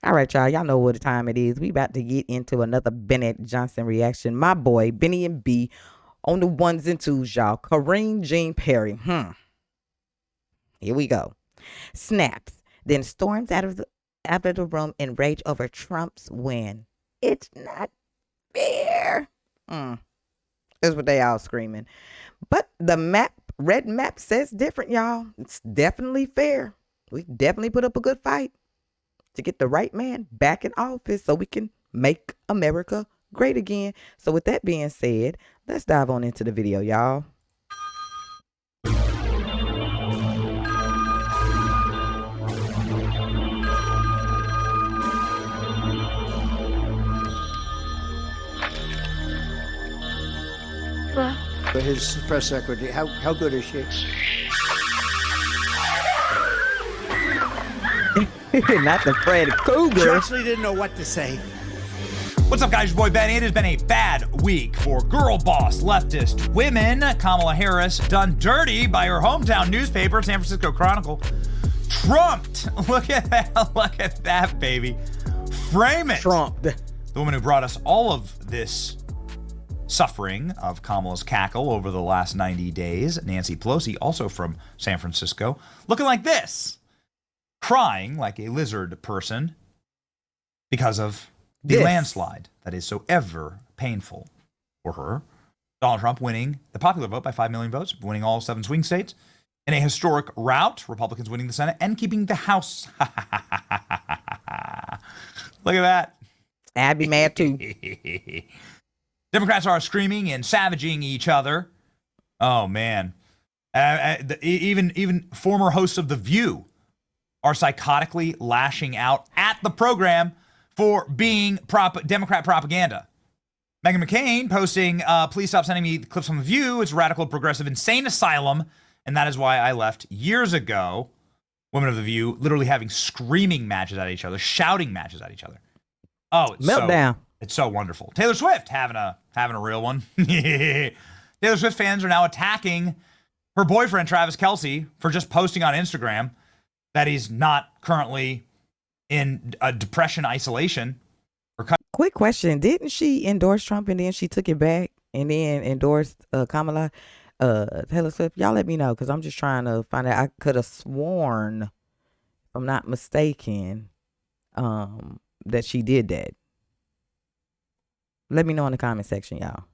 All right, y'all. Y'all know what time it is. We about to get into another Bennett Johnson reaction. My boy, Benny and B, on the ones and twos, y'all. Karine Jean Perry. Here we go. Snaps, then storms out of the room in rage over Trump's win. It's not fair. Is what they all screaming. But the red map says different, y'all. It's definitely fair. We definitely put up a good fight to get the right man back in office so we can make America great again. So with that being said, let's dive on into the video, y'all. His press secretary, how good is she? Not the Fred Cougar. She actually didn't know what to say. What's up, guys? Your boy Benny. It has been a bad week for girl boss leftist women. Kamala Harris done dirty by her hometown newspaper, San Francisco Chronicle. Trumped. Look at that. Look at that, baby. Frame it. Trumped. The woman who brought us all of this suffering of Kamala's cackle over the last 90 days, Nancy Pelosi, also from San Francisco, looking like this. Crying like a lizard person because of the landslide that is so ever painful for her. Donald Trump winning the popular vote by 5 million votes, winning all 7 swing states in a historic rout, Republicans winning the Senate and keeping the House. Look at that. I'd be mad too. Democrats are screaming and savaging each other. Oh, man. Even former hosts of The View are psychotically lashing out at the program for being Democrat propaganda. Meghan McCain posting, please stop sending me clips from The View. It's a radical, progressive, insane asylum. And that is why I left years ago. Women of The View literally having screaming matches at each other, shouting matches at each other. Oh, it's meltdown. It's so wonderful. Taylor Swift having a real one. Taylor Swift fans are now attacking her boyfriend, Travis Kelce, for just posting on Instagram that he's not currently in a depression isolation. Quick question. Didn't she endorse Trump and then she took it back and then endorsed Kamala? Taylor Swift, y'all let me know because I'm just trying to find out. I could have sworn, if I'm not mistaken, that she did that. Let me know in the comment section, y'all.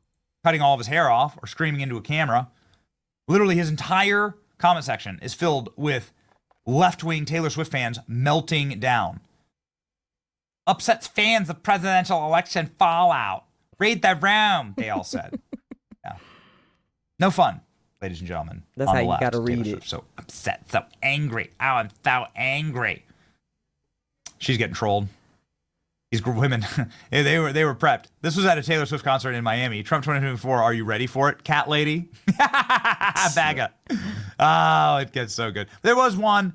Cutting all of his hair off or screaming into a camera. Literally his entire comment section is filled with left-wing Taylor Swift fans melting down. Upsets fans of presidential election fallout. Read the room, they all said. Yeah. No fun, ladies and gentlemen. That's how you got to read it. So upset, so angry. Oh, I'm so angry. She's getting trolled. These women, they were prepped. This was at a Taylor Swift concert in Miami. Trump 2024, are you ready for it, cat lady? Bagga. Oh, it gets so good. There was one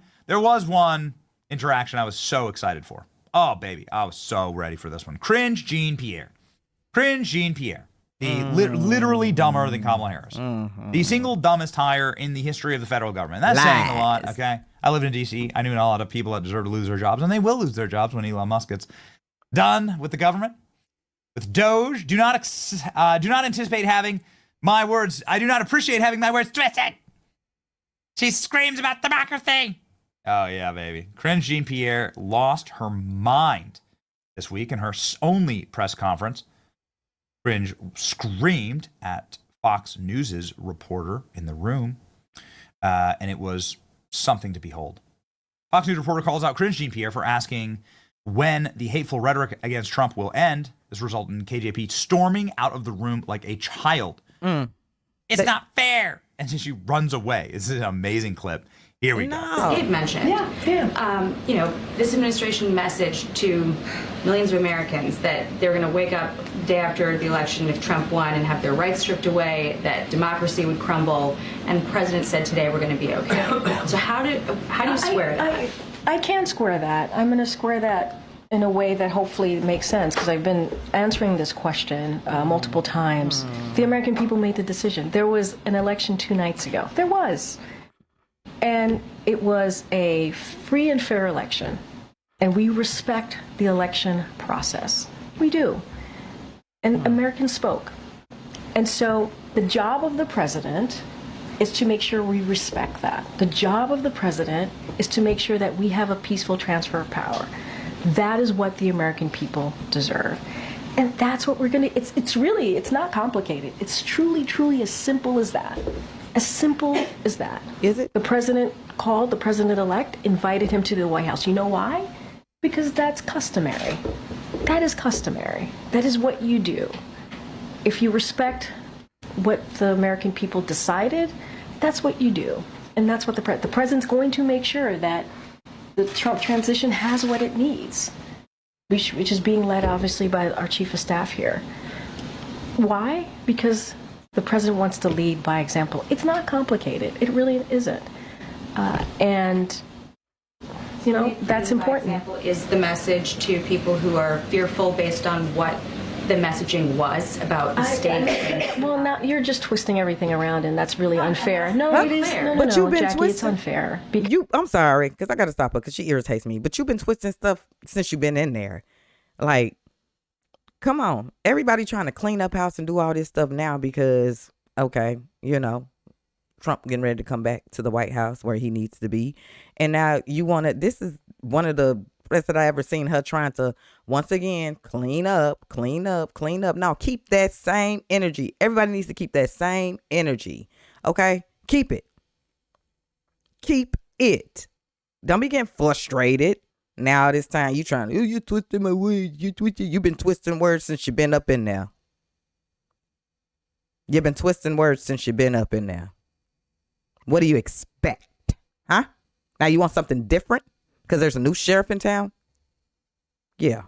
interaction I was so excited for. Oh, baby, I was so ready for this one. Cringe Jean Pierre. Cringe Jean Pierre. The literally dumber than Kamala Harris. The single dumbest hire in the history of the federal government. That's saying a lot, okay? I lived in D.C. I knew a lot of people that deserve to lose their jobs, and they will lose their jobs when Elon Musk gets done with the government, with Doge. Do not anticipate having my words. I do not appreciate having my words twisted. She screams about democracy. Oh yeah, baby. Cringe Jean Pierre lost her mind this week in her only press conference. Cringe screamed at Fox News's reporter in the room, and it was something to behold. Fox News reporter calls out Cringe Jean Pierre for asking when the hateful rhetoric against Trump will end. This resulted in KJP storming out of the room like a child. It's not fair. And then she runs away. This is an amazing clip. Here we go. Dave mentioned, this administration message to millions of Americans that they're going to wake up the day after the election if Trump won and have their rights stripped away, that democracy would crumble, and the president said today we're going to be okay. So how do you square that? I can square that. I'm going to square that in a way that hopefully makes sense, because I've been answering this question multiple times. The American people made the decision. There was an election 2 nights ago. There was. And it was a free and fair election. And we respect the election process. We do. And Americans spoke. And so the job of the president is to make sure we respect that. The job of the president is to make sure that we have a peaceful transfer of power. That is what the American people deserve. And that's what we're going to, it's not complicated. It's truly as simple as that. As simple as that. Is it? The president called the president-elect, invited him to the White House. You know why? Because that's customary. That is customary. That is what you do. If you respect what the American people decided, that's what you do. And that's what the president's going to make sure that the Trump transition has what it needs, which is being led obviously by our chief of staff here. Why? Because the president wants to lead by example. It's not complicated. It really isn't. And you know, that's important. By example, is the message to people who are fearful based on what the messaging was about the state? Well, now you're just twisting everything around, and that's really unfair. No, Huh? it is. No, But you've been Jackie, it's twisting. unfair. I'm sorry, because I got to stop her because she irritates me. But you've been twisting stuff since you've been in there. Like, come on. Everybody trying to clean up house and do all this stuff now because, okay, you know, Trump getting ready to come back to the White House where he needs to be. And now you want to, this is one of the best that I ever seen her trying to, once again, clean up. Now, keep that same energy. Everybody needs to keep that same energy. Okay? Keep it. Keep it. Don't be getting frustrated. Now this time you trying to, you twisting my words. You've been twisting words since you've been up in there. You've been twisting words since you've been up in there. What do you expect? Huh? Now you want something different? Because there's a new sheriff in town? Yeah.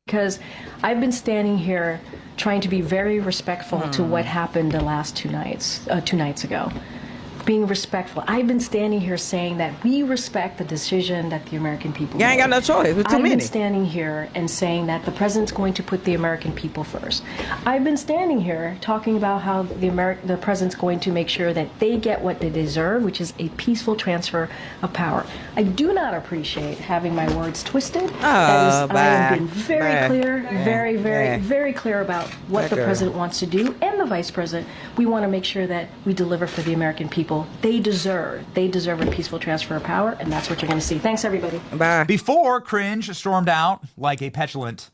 Because I've been standing here trying to be very respectful to what happened the last two nights ago. Being respectful. I've been standing here saying that we respect the decision that the American people You ain't got made. no choice. With too I've many. been standing here and saying that the president's going to put the American people first. I've been standing here talking about how the president's going to make sure that they get what they deserve, which is a peaceful transfer of power. I do not appreciate having my words twisted. I am being very clear, very clear about what the president wants to do, and the vice president. We want to make sure that we deliver for the American people. They deserve a peaceful transfer of power, and that's what you're going to see. Thanks, everybody. Bye. Before Cringe stormed out like a petulant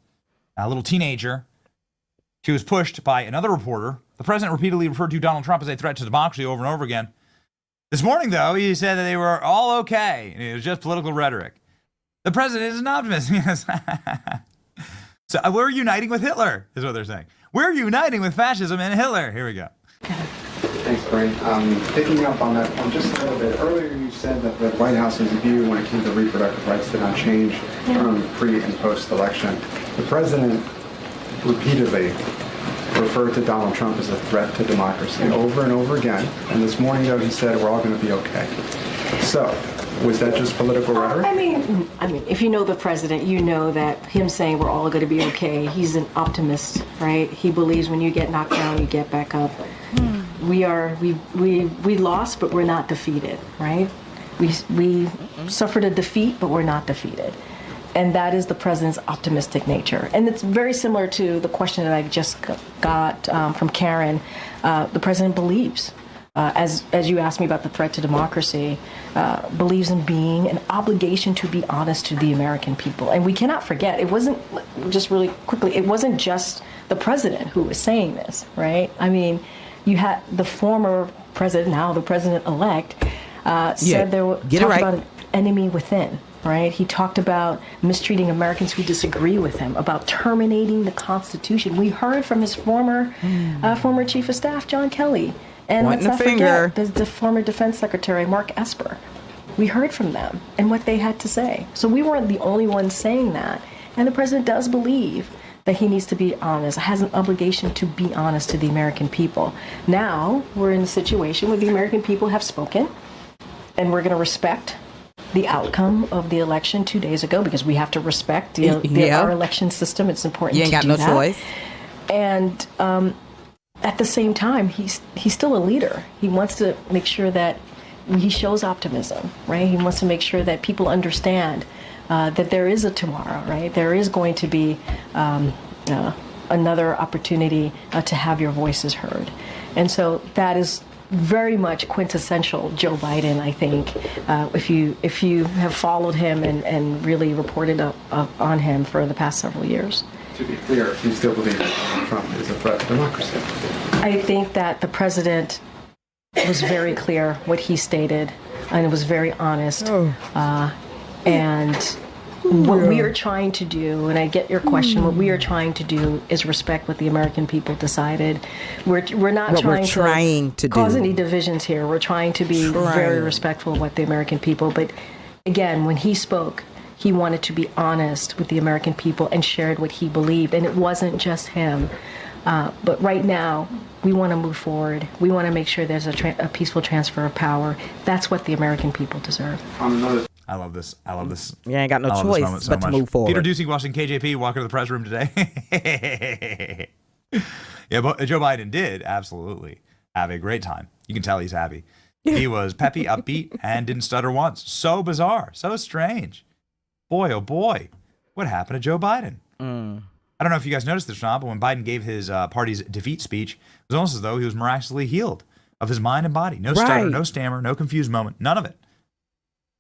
little teenager, she was pushed by another reporter. The president repeatedly referred to Donald Trump as a threat to democracy over and over again. This morning, though, he said that they were all okay, and it was just political rhetoric. The president is an optimist. Yes. So we're uniting with Hitler, is what they're saying. We're uniting with fascism and Hitler. Here we go. Thanks, Karine. Picking up on that point just a little bit. Earlier you said that the White House's view when it came to reproductive rights did not change pre- and post-election. The president repeatedly referred to Donald Trump as a threat to democracy over and over again. And this morning, though, he said we're all going to be okay. So, was that just political rhetoric? I mean, if you know the president, you know that him saying we're all going to be okay, he's an optimist, right? He believes when you get knocked down, you get back up. We lost, but we're not defeated, right? We suffered a defeat, but we're not defeated. And that is the president's optimistic nature. And it's very similar to the question that I just got from Karine. The president believes, as you asked me about the threat to democracy, believes in being an obligation to be honest to the American people. And we cannot forget, it wasn't, just really quickly, it wasn't just the president who was saying this, right? I mean, you had the former president, now the president-elect, said there were about an enemy within, right? He talked about mistreating Americans who disagree with him, about terminating the Constitution. We heard from his former chief of staff, John Kelly, and let's not forget the former defense secretary, Mark Esper. We heard from them and what they had to say. So we weren't the only ones saying that. And the president does believe that he needs to be honest, has an obligation to be honest to the American people. Now we're in a situation where the American people have spoken, and we're going to respect the outcome of the election 2 days ago, because we have to respect our election system. It's important to do that. You ain't got no choice. And at the same time, he's still a leader. He wants to make sure that he shows optimism, right? He wants to make sure that people understand that there is a tomorrow, right? There is going to be another opportunity to have your voices heard. And so that is very much quintessential Joe Biden, I think, if you have followed him and really reported up on him for the past several years. To be clear, you still believe that Donald Trump is a threat to democracy? I think that the president was very clear what he stated, and it was very honest. And what we are trying to do, and I get your question, what we are trying to do is respect what the American people decided. We're not trying to cause any divisions here. We're trying to be very respectful of what the American people. But again, when he spoke, he wanted to be honest with the American people and shared what he believed. And it wasn't just him. But right now, we want to move forward. We want to make sure there's a peaceful transfer of power. That's what the American people deserve. I love this. You ain't got no choice but to move forward. Peter Doocy watching KJP walk into the press room today. Yeah, but Joe Biden did absolutely have a great time. You can tell he's happy. He was peppy, upbeat, and didn't stutter once. So bizarre. So strange. Boy, oh boy. What happened to Joe Biden? I don't know if you guys noticed this or not, but when Biden gave his party's defeat speech, it was almost as though he was miraculously healed of his mind and body. No stutter, no stammer, no confused moment. None of it.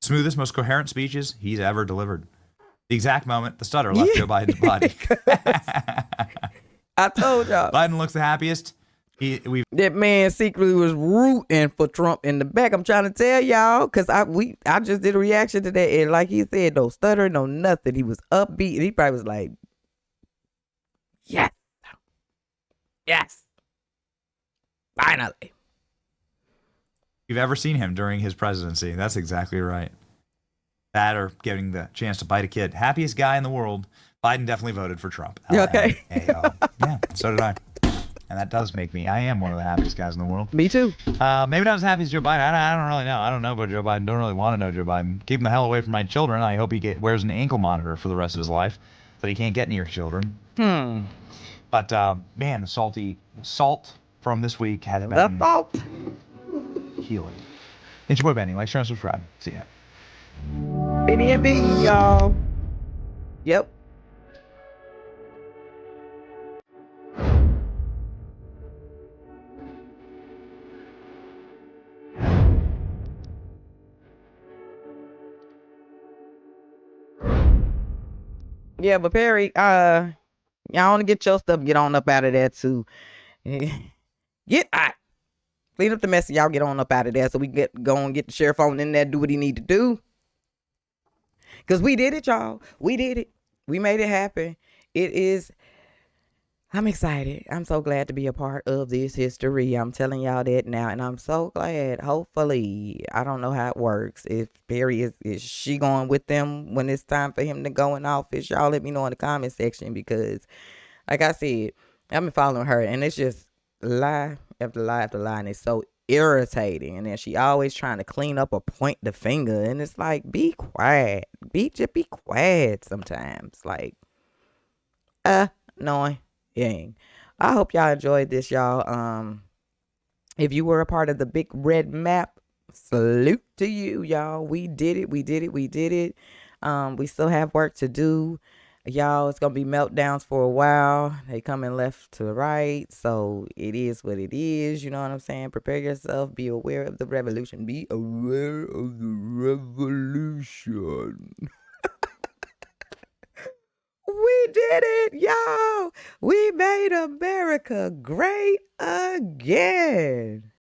Smoothest, most coherent speeches he's ever delivered. The exact moment the stutter left Joe Biden's body. I told y'all. Biden looks the happiest. That man secretly was rooting for Trump in the back. I'm trying to tell y'all, because I just did a reaction to that, and like he said, no stutter, no nothing. He was upbeat. He probably was like, yes, finally. If you've ever seen him during his presidency, that's exactly right. That or getting the chance to bite a kid. Happiest guy in the world. Biden definitely voted for Trump. Okay. Yeah, so did I. And that does make me, I am one of the happiest guys in the world. Me too. Maybe not as happy as Joe Biden. I don't really know. I don't know about Joe Biden. Don't really want to know Joe Biden. Keep him the hell away from my children. I hope he wears an ankle monitor for the rest of his life so he can't get near children. But, man, the salt from this week has been healing. It's your boy Benny. Like, share, and subscribe. See ya. Benny and B, y'all. Yep. Yeah, but Perry, y'all want to get your stuff, get on up out of there too. Get out. Clean up the mess and y'all get on up out of there so we go and get the sheriff on in there, do what he need to do. Because we did it, y'all. We did it. We made it happen. I'm excited. I'm so glad to be a part of this history. I'm telling y'all that now. And I'm so glad. Hopefully, I don't know how it works. If Perry is she going with them when it's time for him to go in office? Y'all let me know in the comment section, because like I said, I've been following her and it's just lie after lie after lie. And it's so irritating. And then she always trying to clean up or point the finger. And it's like, be quiet. Just be quiet sometimes. Like, annoying. I hope y'all enjoyed this, y'all. If you were a part of the big red map, salute to you, y'all. We did it. We still have work to do, y'all. It's gonna be meltdowns for a while. They coming left to right, so it is what it is. You know what I'm saying? Prepare yourself. Be aware of the revolution. Be aware of the revolution. We did it, y'all. We made America great again.